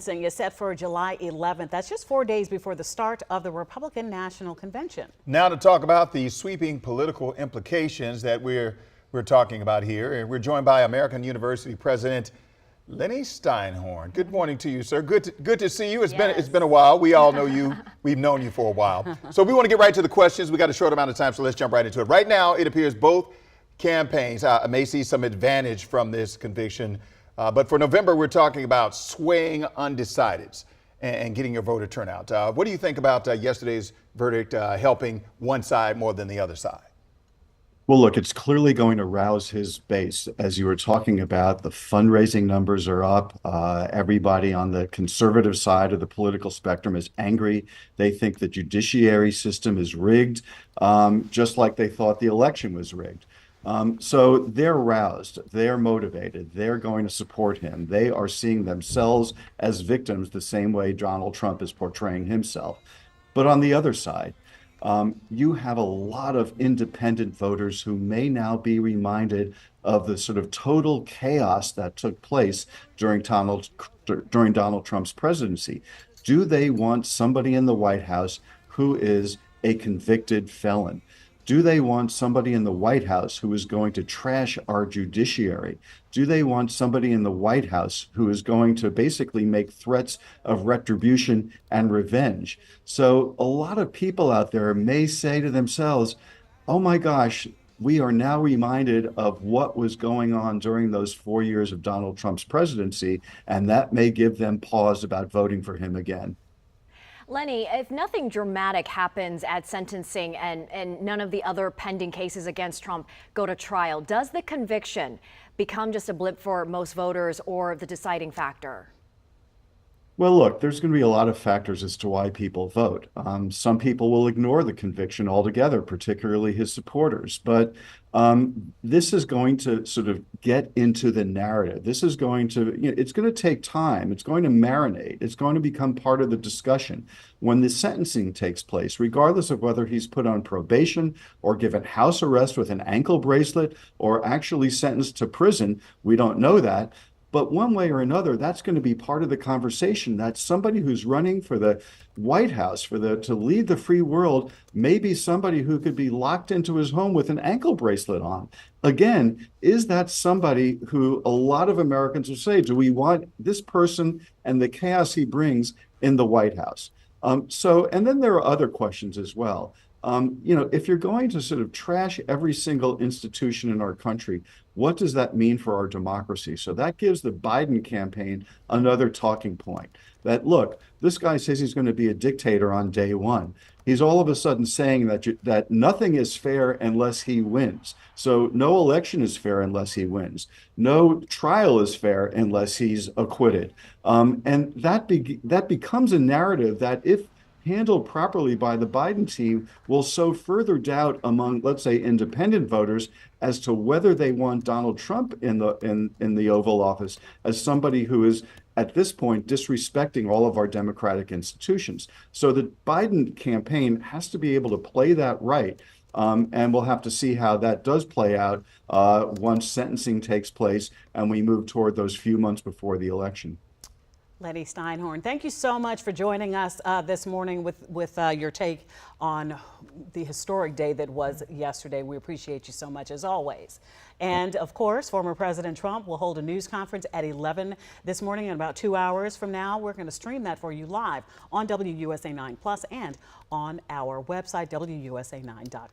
Is set for July 11th. That's just 4 days before the start of the Republican National Convention. Now to talk about the sweeping political implications that we're talking about here, we're joined by American University President Lenny Steinhorn. Good morning to you, sir. Good to see you. It's been a while. We all know you. We've known you for a while. So we want to get right to the questions. We got a short amount of time, so let's jump right into it. Right now, it appears both campaigns may see some advantage from this conviction. But for November, we're talking about swaying undecideds and getting your voter turnout. What do you think about yesterday's verdict helping one side more than the other side? Well, look, it's clearly going to rouse his base. As you were talking about, the fundraising numbers are up. Everybody on the conservative side of the political spectrum is angry. They think the judiciary system is rigged, just like they thought the election was rigged. So they're roused, they're motivated, they're going to support him. They are seeing themselves as victims the same way Donald Trump is portraying himself. But on the other side, you have a lot of independent voters who may now be reminded of the sort of total chaos that took place during Donald Trump's presidency. Do they want somebody in the White House who is a convicted felon? Do they want somebody in the White House who is going to trash our judiciary? Do they want somebody in the White House who is going to basically make threats of retribution and revenge? So a lot of people out there may say to themselves, oh my gosh, we are now reminded of what was going on during those 4 years of Donald Trump's presidency, and that may give them pause about voting for him again. Lenny, if nothing dramatic happens at sentencing and none of the other pending cases against Trump go to trial, does the conviction become just a blip for most voters or the deciding factor? Well, look, there's going to be a lot of factors as to why people vote. Some people will ignore the conviction altogether, particularly his supporters. But this is going to sort of get into the narrative. This is going to, it's going to take time. It's going to marinate. It's going to become part of the discussion when the sentencing takes place, regardless of whether he's put on probation or given house arrest with an ankle bracelet or actually sentenced to prison. We don't know that. But one way or another, that's going to be part of the conversation, that somebody who's running for the White House, to lead the free world, may be somebody who could be locked into his home with an ankle bracelet on. Again, is that somebody who a lot of Americans will say, do we want this person and the chaos he brings in the White House? And then there are other questions as well. If you're going to sort of trash every single institution in our country, what does that mean for our democracy? So that gives the Biden campaign another talking point that, look, this guy says he's going to be a dictator on day one. He's all of a sudden saying that nothing is fair unless he wins. So no election is fair unless he wins. No trial is fair unless he's acquitted. And that becomes a narrative that, if handled properly by the Biden team, will sow further doubt among, let's say, independent voters as to whether they want Donald Trump in the Oval Office as somebody who is at this point disrespecting all of our democratic institutions. So the Biden campaign has to be able to play that right. And we'll have to see how that does play out once sentencing takes place and we move toward those few months before the election. Lenny Steinhorn, thank you so much for joining us this morning with your take on the historic day that was yesterday. We appreciate you so much, as always. And of course, former President Trump will hold a news conference at 11 this morning. In about 2 hours from now, we're going to stream that for you live on WUSA 9 Plus and on our website, WUSA9.com.